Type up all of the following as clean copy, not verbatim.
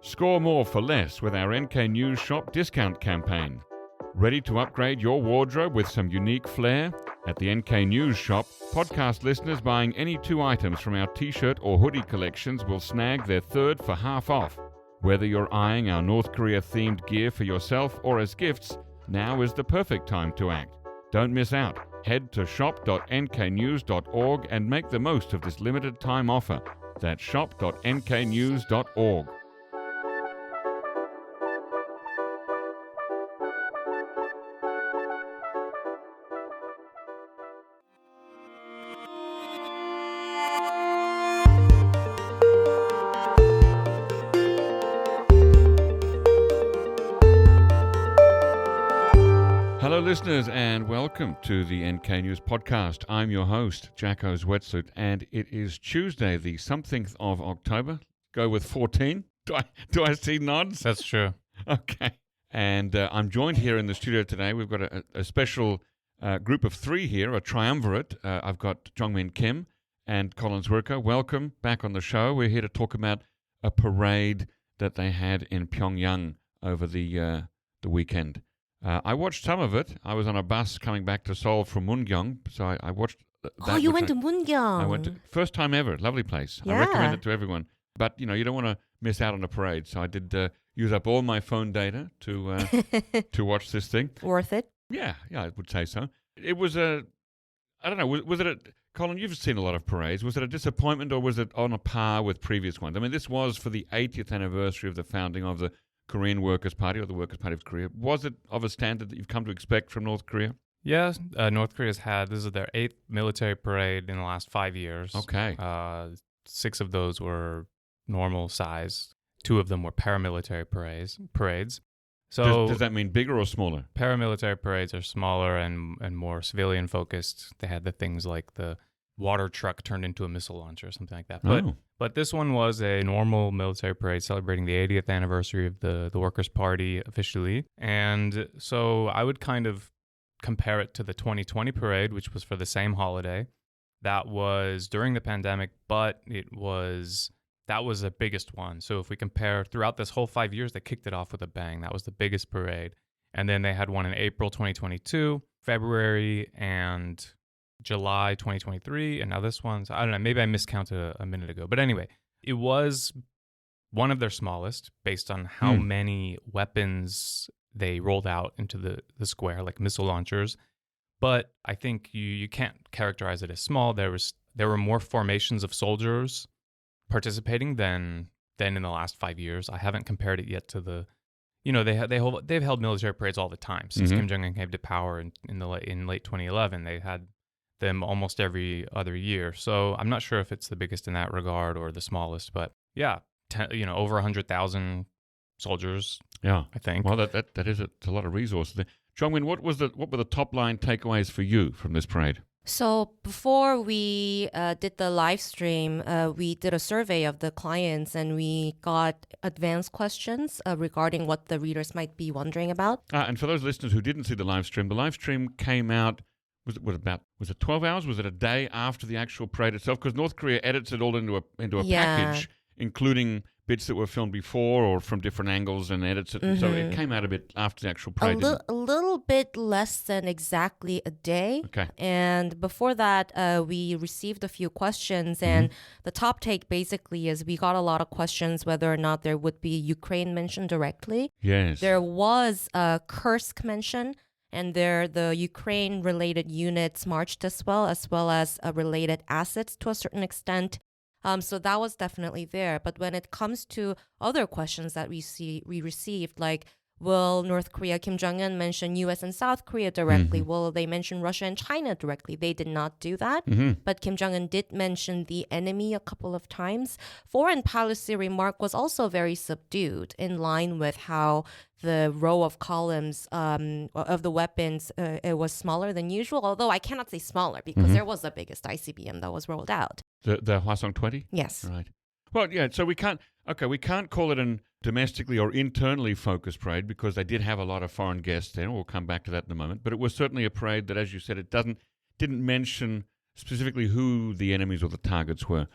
Score more for less with our NK News Shop discount campaign. Ready to upgrade your wardrobe with some unique flair? At the NK News Shop, podcast listeners buying any 2 items from our t-shirt or hoodie collections will snag their third for half off. Whether you're eyeing our North Korea-themed gear for yourself or as gifts, now is the perfect time to act. Don't miss out. Head to shop.nknews.org and make the most of this limited time offer. That's shop.nknews.org. Hello listeners and welcome to the NK News Podcast. I'm your host, Jacco Zwetsloot, and it is Tuesday, the something of October. Go with 14. Do I see nods? That's true. Okay. And I'm joined here in the studio today. We've got a special group of 3 here, a triumvirate. I've got Jeongmin Kim and Colin Zwirko. Welcome back on the show. We're here to talk about a parade that they had in Pyongyang over the weekend. I watched some of it. I was on a bus coming back to Seoul from Mungyong, so I watched that. Oh, you went to Mungyong. I went to, first time ever, lovely place. Yeah. I recommend it to everyone. But, you don't want to miss out on a parade, so I did use up all my phone data to watch this thing. Worth it? Yeah, I would say so. It was I don't know, was it Colin, you've seen a lot of parades. Was it a disappointment or was it on a par with previous ones? I mean, this was for the 80th anniversary of the founding of the Korean Workers' Party or the Workers' Party of Korea. Was it of a standard that you've come to expect from North Korea? Yeah, North Korea's this is their 8th military parade in the last 5 years. Okay. 6 of those were normal size. 2 of them were paramilitary parades. So does that mean bigger or smaller? Paramilitary parades are smaller and more civilian focused. They had the things like the water truck turned into a missile launcher or something like that. But this one was a normal military parade celebrating the 80th anniversary of the Workers' Party officially. And so I would kind of compare it to the 2020 parade, which was for the same holiday. That was during the pandemic, but that was the biggest one. So if we compare throughout this whole 5 years, they kicked it off with a bang. That was the biggest parade. And then they had one in April 2022, February, and July 2023, and now this one's, I don't know, maybe I miscounted a minute ago. But anyway, it was one of their smallest based on how many weapons they rolled out into the square, like missile launchers. But I think you can't characterize it as small. There were more formations of soldiers participating than in the last 5 years. I haven't compared it yet to they've held military parades all the time since Kim Jong-un came to power in late 2011. They had them almost every other year. So I'm not sure if it's the biggest in that regard or the smallest, but yeah, over 100,000 soldiers. Yeah, I think. Well, that is it's a lot of resources. Jeongmin, what were the top line takeaways for you from this parade? So before we did the live stream, we did a survey of the clients and we got advanced questions regarding what the readers might be wondering about. And for those listeners who didn't see the live stream came out. Was it 12 hours? Was it a day after the actual parade itself? Because North Korea edits it all into a package, including bits that were filmed before or from different angles and edits it. Mm-hmm. So it came out a bit after the actual parade. A little bit less than exactly a day. Okay. And before that, we received a few questions. And the top take basically is we got a lot of questions whether or not there would be Ukraine mentioned directly. Yes. There was a Kursk mention. And the Ukraine-related units marched as well as related assets to a certain extent. So that was definitely there. But when it comes to other questions that we received, like, will North Korea, Kim Jong-un mention U.S. and South Korea directly? Will they mention Russia and China directly? They did not do that. But Kim Jong-un did mention the enemy a couple of times. Foreign policy remark was also very subdued, in line with how the row of columns of the weapons, it was smaller than usual, although I cannot say smaller because there was the biggest ICBM that was rolled out. The Hwasong 20? Yes. Right. Well, yeah, so we can't call it an domestically or internally focused parade because they did have a lot of foreign guests there. We'll come back to that in a moment. But it was certainly a parade that, as you said, it didn't mention specifically who the enemies or the targets were.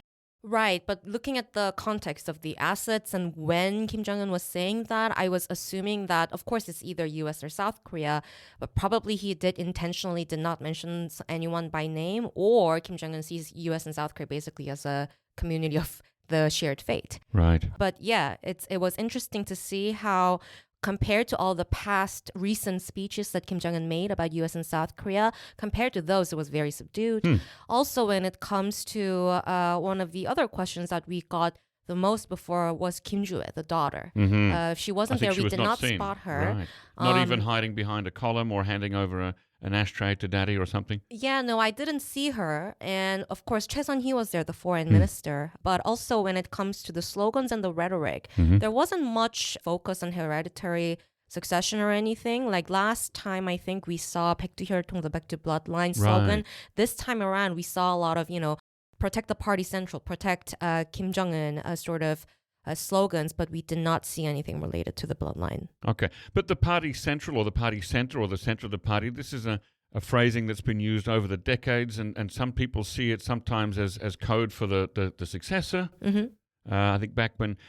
Right, but looking at the context of the assets and when Kim Jong-un was saying that, I was assuming that, of course, it's either US or South Korea, but probably he did not mention anyone by name, or Kim Jong-un sees US and South Korea basically as a community of the shared fate. Right. But yeah, it was interesting to see how, compared to all the past recent speeches that Kim Jong-un made about US and South Korea, compared to those, it was very subdued. Also, when it comes to one of the other questions that we got the most before was Kim Ju-hye, the daughter. If she wasn't there, we did not spot her. Right. Not even hiding behind a column or handing over an ashtray to daddy or something? Yeah, no, I didn't see her. And of course, Choi Sun-hee was there, the foreign minister. But also when it comes to the slogans and the rhetoric, there wasn't much focus on hereditary succession or anything. Like last time, I think we saw 백두 혈통, the back to bloodline slogan. This time around, we saw a lot of, protect the party central, protect Kim Jong-un, sort of slogans, but we did not see anything related to the bloodline. Okay. But the party central or the party center or the center of the party, this is a phrasing that's been used over the decades, and some people see it sometimes as code for the successor. I think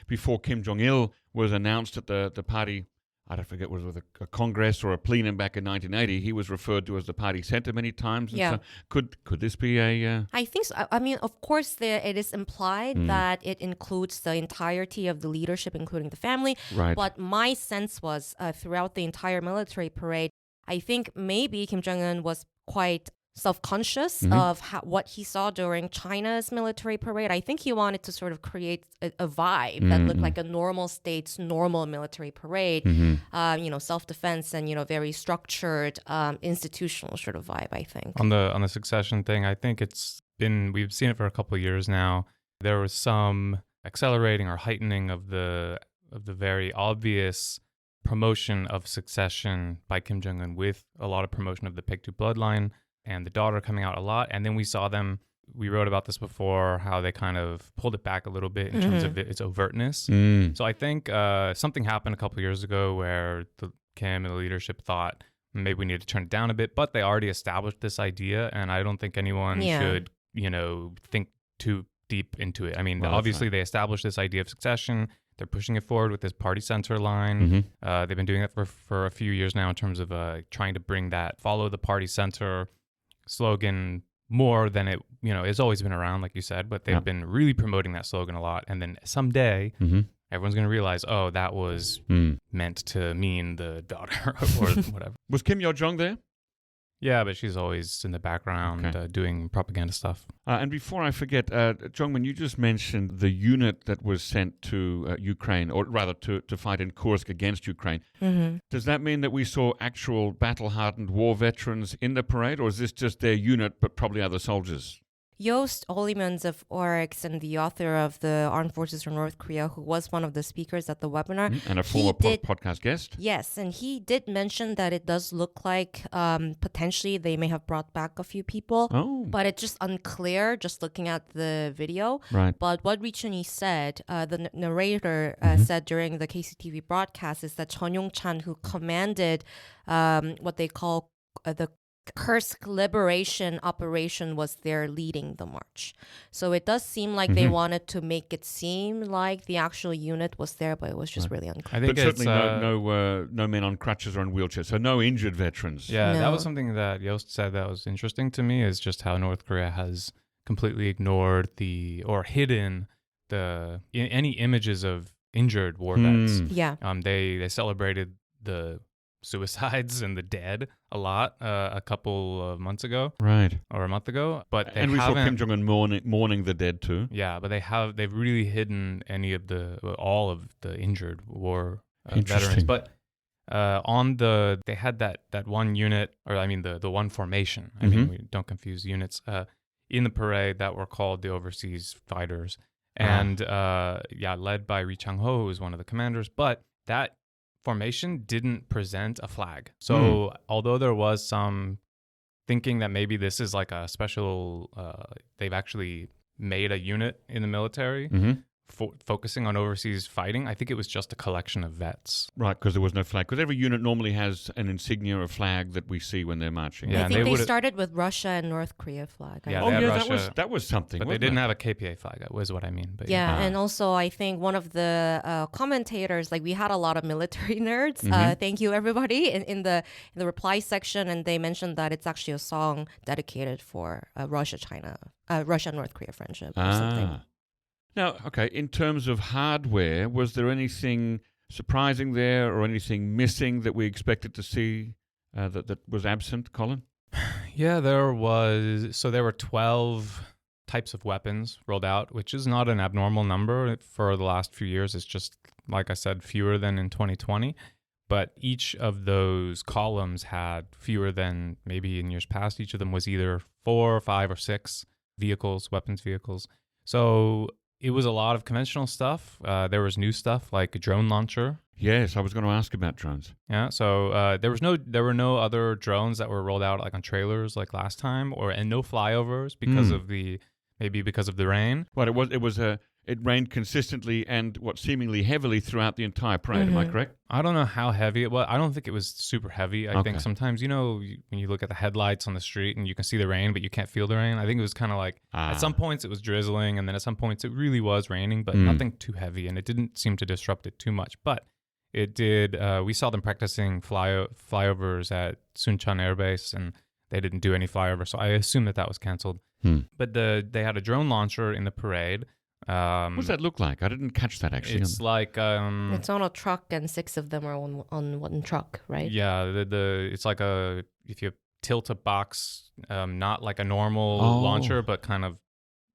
before Kim Jong-il was announced at the party, I don't forget, was it a congress or a plenum back in 1980, he was referred to as the party center many times. And so could this be a... I think so. I mean, of course, it is implied that it includes the entirety of the leadership, including the family. Right. But my sense was throughout the entire military parade, I think maybe Kim Jong-un was quite self-conscious of what he saw during China's military parade. I think he wanted to sort of create a vibe that looked like a normal state's normal military parade, self-defense and, very structured, institutional sort of vibe, I think. On the succession thing, I think we've seen it for a couple of years now. There was some accelerating or heightening of the very obvious promotion of succession by Kim Jong-un, with a lot of promotion of the Paektu bloodline and the daughter coming out a lot. And then we saw them, we wrote about this before, how they kind of pulled it back a little bit in terms of its overtness. So I think something happened a couple of years ago where Kim and the leadership thought maybe we need to turn it down a bit, but they already established this idea, and I don't think anyone should, think too deep into it. I mean, obviously they established this idea of succession. They're pushing it forward with this party center line. They've been doing that for a few years now in terms of trying to bring that follow the party center slogan more than it, it's always been around, like you said, but they've been really promoting that slogan a lot. And then someday, everyone's going to realize, oh, that was meant to mean the daughter or whatever. Was Kim Yo-jong there? Yeah, but she's always in the background doing propaganda stuff. And before I forget, Jeongmin, you just mentioned the unit that was sent to Ukraine, or rather to fight in Kursk against Ukraine. Does that mean that we saw actual battle-hardened war veterans in the parade, or is this just their unit but probably other soldiers? Joost Olymans of ORX and the author of the Armed Forces from North Korea, who was one of the speakers at the webinar. And a former podcast guest. Yes, and he did mention that it does look like potentially they may have brought back a few people. Oh. But it's just unclear just looking at the video. Right. But what Ri Chun-hee said, the narrator said during the KCTV broadcast, is that Chon Yong-chan, who commanded what they call the Kursk liberation operation, was there leading the march. So it does seem like they wanted to make it seem like the actual unit was there, but it was just really unclear. I think but certainly no men on crutches or in wheelchairs, so no injured veterans. Yeah, that was something that Joost said that was interesting to me, is just how North Korea has completely ignored or hidden any images of injured war vets. Yeah. They celebrated the suicides and the dead a lot a couple of months ago, right, or a month ago, but we saw Kim Jong-un mourning the dead too. Yeah, but they've really hidden all of the injured war veterans. But they had that one unit, or I mean the one formation. I mean, we don't confuse units in the parade that were called the overseas fighters, and led by Ri Chang-ho, who was one of the commanders. But that formation didn't present a flag. So although there was some thinking that maybe this is like a special, they've actually made a unit in the military focusing on overseas fighting. I think it was just a collection of vets. Right, because there was no flag. Because every unit normally has an insignia or a flag that we see when they're marching. Yeah, I think they started with Russia and North Korea flag. Yeah, that was something. But they didn't have a KPA flag. That was what I mean. But yeah, and also I think one of the commentators, like we had a lot of military nerds. Thank you everybody in the reply section, and they mentioned that it's actually a song dedicated for Russia-North Korea friendship or something. Now, okay, in terms of hardware, was there anything surprising there or anything missing that we expected to see that was absent, Colin? Yeah, there was. So there were 12 types of weapons rolled out, which is not an abnormal number for the last few years. It's just, like I said, fewer than in 2020. But each of those columns had fewer than maybe in years past. Each of them was either 4, 5, or 6 weapons vehicles. So it was a lot of conventional stuff. There was new stuff like a drone launcher. Yes, I was going to ask about drones. Yeah, so there were no other drones that were rolled out like on trailers like last time, and no flyovers because of the rain. Well, it rained consistently and seemingly heavily throughout the entire parade. Am I correct? I don't know how heavy it was. I don't think it was super heavy. I think sometimes, when you look at the headlights on the street and you can see the rain, but you can't feel the rain. I think it was kind of like at some points it was drizzling, and then at some points it really was raining, but nothing too heavy, and it didn't seem to disrupt it too much. But it did. We saw them practicing flyovers at Suncheon Air Base, and they didn't do any flyover, so I assume that was canceled. But they had a drone launcher in the parade. What does that look like? I didn't catch that actually. It's like it's on a truck, and 6 of them are on one truck, right? Yeah, it's like if you tilt a box, not like a normal launcher, but kind of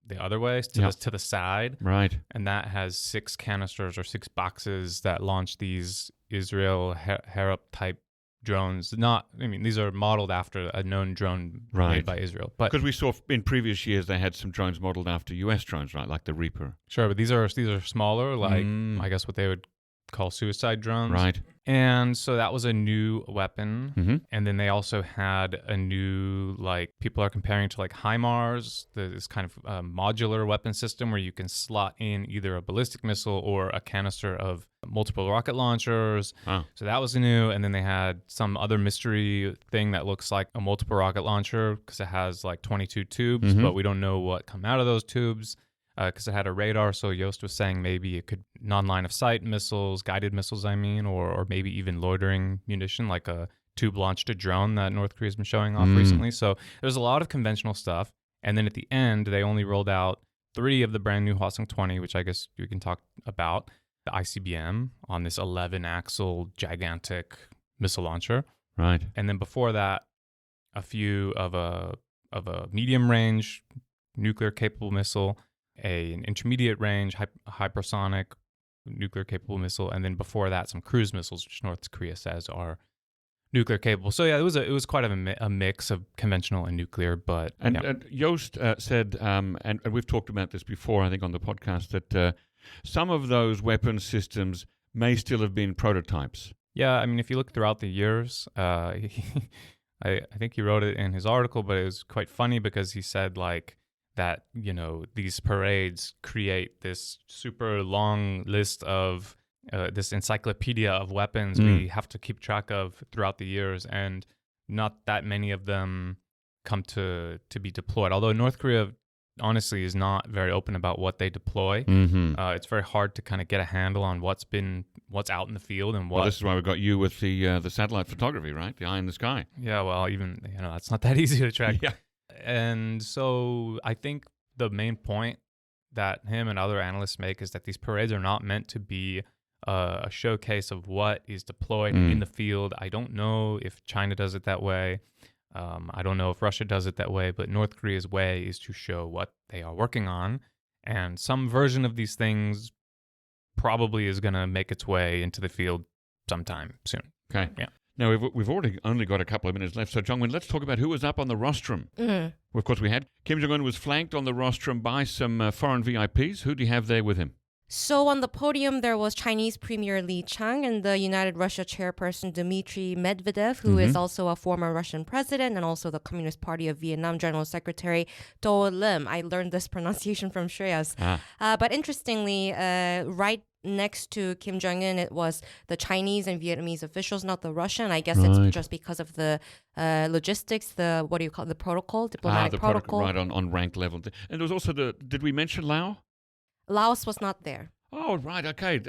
the other way to the side, right? And that has 6 canisters or 6 boxes that launch these Israel Harop type drones. These are modeled after a known drone made by Israel. But because we saw in previous years they had some drones modeled after US drones, right? Like the Reaper. Sure, but these are smaller, like I guess what they would call suicide drones. Right. And so that was a new weapon. And then they also had a new, like, people are comparing to like HIMARS, this kind of modular weapon system where you can slot in either a ballistic missile or a canister of multiple rocket launchers. So that was new. And then they had some other mystery thing that looks like a multiple rocket launcher because it has like 22 tubes, but we don't know what come out of those tubes. Because it had a radar, so Yost was saying maybe it could non-line of sight missiles, guided missiles, or maybe even loitering munition, like a tube-launched drone that North Korea's been showing off recently. So there's a lot of conventional stuff. And then at the end, they only rolled out 3 of the brand new Hwasong 20, which I guess you can talk about, the ICBM on this 11-axle gigantic missile launcher. Right. And then before that, a few of a medium-range nuclear-capable missile, an intermediate range hypersonic nuclear capable missile, and then before that some cruise missiles, which North Korea says are nuclear capable. So yeah, it was quite a mix of conventional and nuclear. But Yost said, and we've talked about this before, I think on the podcast, that some of those weapon systems may still have been prototypes. Yeah, I mean, if you look throughout the years, I think he wrote it in his article, but it was quite funny because he said like that, these parades create this super long list of this encyclopedia of weapons we have to keep track of throughout the years, and not that many of them come to be deployed. Although North Korea honestly is not very open about what they deploy. It's very hard to kind of get a handle on what's out in the field and what. Well, this is why we got you with the satellite photography, right? The eye in the sky. Yeah, well, even that's not that easy to track. Yeah. And so I think the main point that him and other analysts make is that these parades are not meant to be a showcase of what is deployed in the field. I don't know if China does it that way. I don't know if Russia does it that way, but North Korea's way is to show what they are working on. And some version of these things probably is going to make its way into the field sometime soon. Okay. Yeah. Now, we've already only got a couple of minutes left, so Jeongmin, let's talk about who was up on the rostrum. Well, of course, we had Kim Jong-un was flanked on the rostrum by some foreign VIPs. Who do you have there with him? So on the podium, there was Chinese Premier Li Chang and the United Russia chairperson Dmitry Medvedev, who is also a former Russian president and also the Communist Party of Vietnam General Secretary Do Lim. I learned this pronunciation from Shreya's. But interestingly, right next to Kim Jong-un, it was the Chinese and Vietnamese officials, not the Russian. I guess it's just because of the logistics, the protocol, diplomatic protocol. Right, on rank level. And there was also did we mention Laos? Laos was not there. Oh, right, okay.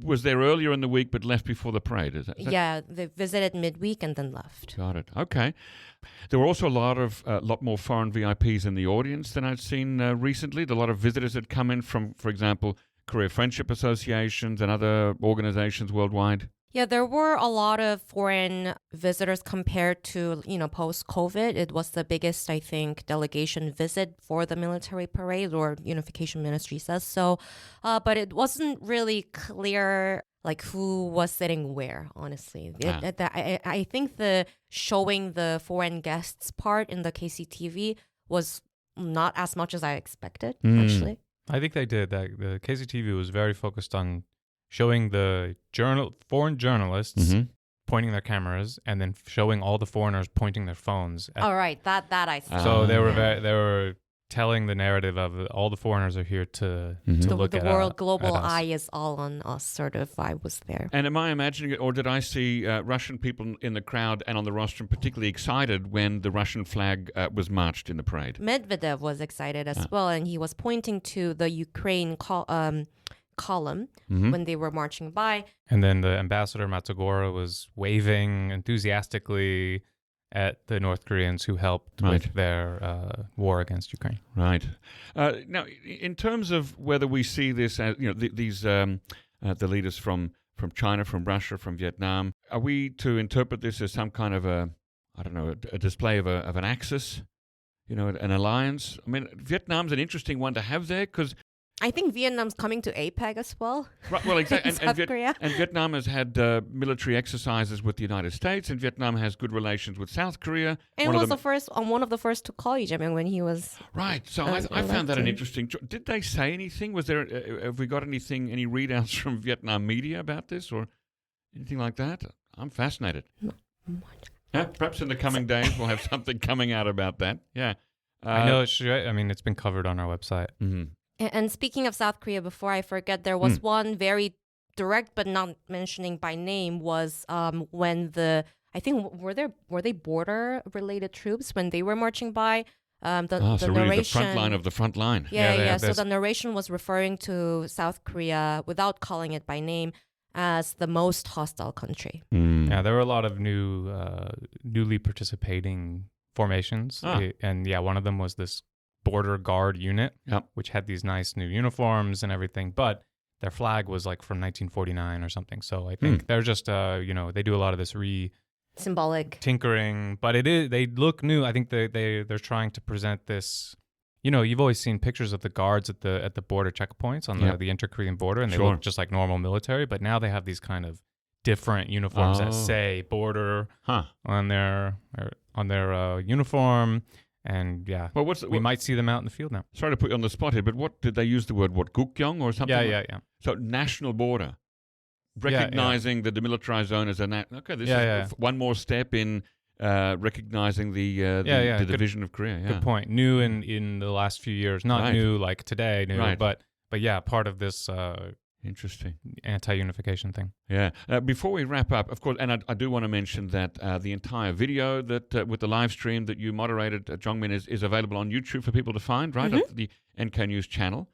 Was there earlier in the week but left before the parade? Is that... Yeah, they visited midweek and then left. Got it. Okay. There were also a lot more foreign VIPs in the audience than I'd seen recently. A lot of visitors had come in from, for example, Korea Friendship Associations and other organizations worldwide. Yeah, there were a lot of foreign visitors compared to, post-COVID. It was the biggest, I think, delegation visit for the military parade, or Unification Ministry says so. But it wasn't really clear, who was sitting where, honestly. I think the showing the foreign guests part in the KCTV was not as much as I expected, actually. I think they did. The KCTV was very focused on showing the foreign journalists pointing their cameras, and then showing all the foreigners pointing their phones. All right, that I see. So they were telling the narrative of all the foreigners are here to look at the world. At global us. eye is all on us. Sort of vibe was there. And am I imagining it, or did I see Russian people in the crowd and on the rostrum particularly excited when the Russian flag was marched in the parade? Medvedev was excited as well, and he was pointing to the Ukraine column when they were marching by. And then the ambassador Matsugora was waving enthusiastically at the North Koreans who helped with their war against Ukraine. Right. Now, in terms of whether we see this as, these the leaders from China, from Russia, from Vietnam, are we to interpret this as some kind of a display of an axis, an alliance? I mean, Vietnam's an interesting one to have there because I think Vietnam's coming to APEC as well. Right, well, exactly. Korea. And Vietnam has had military exercises with the United States, and Vietnam has good relations with South Korea. And one of the first to call Jeongmin when he was right. So I found that an interesting. Did they say anything? Was there? Have we got any readouts from Vietnam media about this or anything like that? I'm fascinated. Not much. Perhaps in the coming days we'll have something coming out about that. Yeah. I know. It's been covered on our website. Mm-hmm. And speaking of South Korea, before I forget, there was one very direct but not mentioning by name was when were they border related troops when they were marching by. The narration, really the front line of the front line. Yeah. So the narration was referring to South Korea without calling it by name as the most hostile country. Yeah, there were a lot of newly participating formations, and one of them was this border guard unit, which had these nice new uniforms and everything, but their flag was from 1949 or something. So I think they're just, they do a lot of this symbolic tinkering, but they look new. I think they're trying to present this. You've always seen pictures of the guards at the border checkpoints on the inter-Korean border, and they look just like normal military, but now they have these kind of different uniforms that say border on their uniform. And we might see them out in the field now. Sorry to put you on the spot here, but what did they use the word? Gukgyong or something? Yeah. So national border, recognizing the demilitarized zone as this is one more step in recognizing the division of Korea. Yeah. Good point. New in the last few years, not new like today, but part of this. Interesting. Anti-unification thing. Yeah. Before we wrap up, of course, and I do want to mention that the entire video that with the live stream that you moderated, Jeongmin, is available on YouTube for people to find, right? At the NK News channel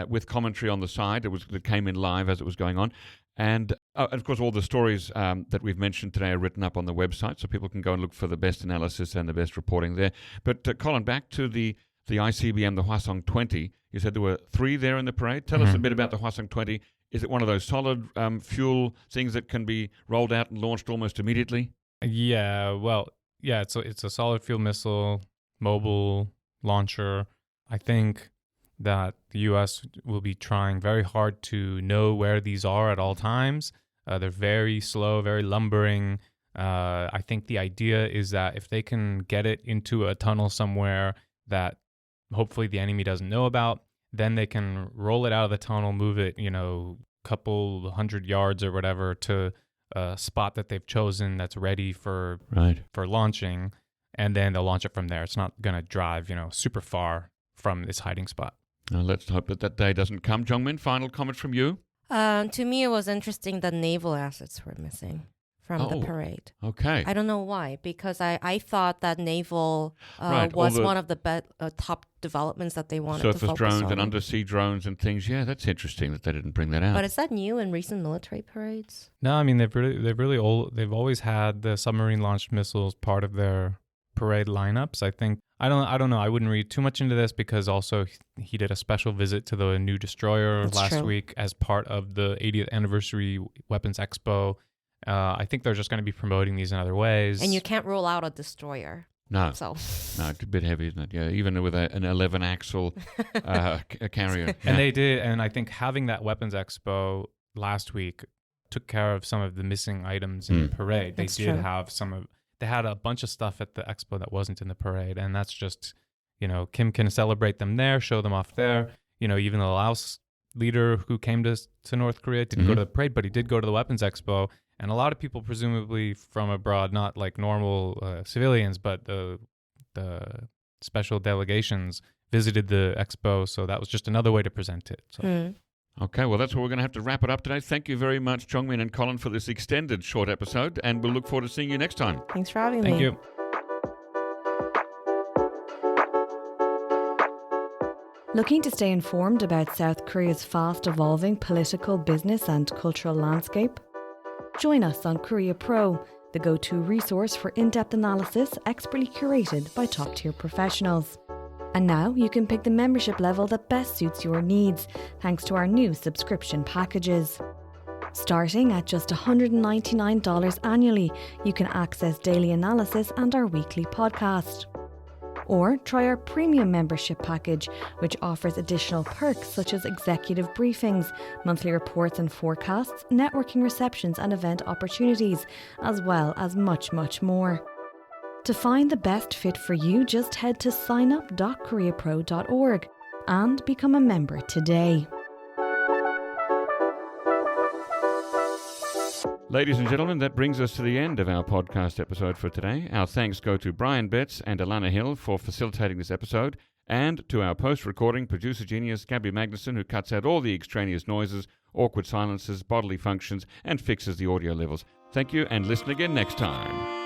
with commentary on the side that came in live as it was going on. And of course, all the stories that we've mentioned today are written up on the website, so people can go and look for the best analysis and the best reporting there. But Colin, back to the ICBM, the Hwasong 20. You said there were 3 there in the parade. Tell us a bit about the Hwasong 20. Is it one of those solid fuel things that can be rolled out and launched almost immediately? It's a solid fuel missile, mobile launcher. I think that the U.S. will be trying very hard to know where these are at all times. They're very slow, very lumbering. I think the idea is that if they can get it into a tunnel somewhere that hopefully the enemy doesn't know about, then they can roll it out of the tunnel, move it, couple 100 yards or whatever to a spot that they've chosen that's ready for launching, and then they'll launch it from there. It's not going to drive, super far from this hiding spot. Let's hope that day doesn't come. Jeongmin, final comment from you? To me, it was interesting that naval assets were missing from the parade. Okay. I don't know why, because I thought that naval was one of the top developments that they wanted to focus on. Surface drones and undersea drones and things. Yeah, that's interesting that they didn't bring that out. But is that new in recent military parades? No, I mean they've always had the submarine launched missiles part of their parade lineups. I think I don't know. I wouldn't read too much into this because also he did a special visit to the new destroyer last week as part of the 80th anniversary Weapons Expo. I think they're just going to be promoting these in other ways. And you can't roll out a destroyer. No. So. No, it's a bit heavy, isn't it? Yeah, even with an 11-axle carrier. Yeah. And they did, and I think having that Weapons Expo last week took care of some of the missing items in the parade. They they had a bunch of stuff at the expo that wasn't in the parade, and that's just, Kim can celebrate them there, show them off there. Even the Laos leader who came to North Korea didn't go to the parade, but he did go to the Weapons Expo. And a lot of people, presumably from abroad, not like normal civilians, but the special delegations visited the expo. So that was just another way to present it. So. Okay, well, that's where we're going to have to wrap it up today. Thank you very much, Jeongmin and Colin, for this extended short episode. And we'll look forward to seeing you next time. Thanks for having me. Thank you. Looking to stay informed about South Korea's fast-evolving political, business and cultural landscape? Join us on Korea Pro, the go-to resource for in-depth analysis expertly curated by top-tier professionals. And now you can pick the membership level that best suits your needs, thanks to our new subscription packages. Starting at just $199 annually, you can access daily analysis and our weekly podcast. Or try our premium membership package, which offers additional perks such as executive briefings, monthly reports and forecasts, networking receptions and event opportunities, as well as much, much more. To find the best fit for you, just head to signup.koreapro.org and become a member today. Ladies and gentlemen, that brings us to the end of our podcast episode for today. Our thanks go to Brian Betts and Alana Hill for facilitating this episode, and to our post-recording producer genius Gabby Magnuson, who cuts out all the extraneous noises, awkward silences, bodily functions, and fixes the audio levels. Thank you, and listen again next time.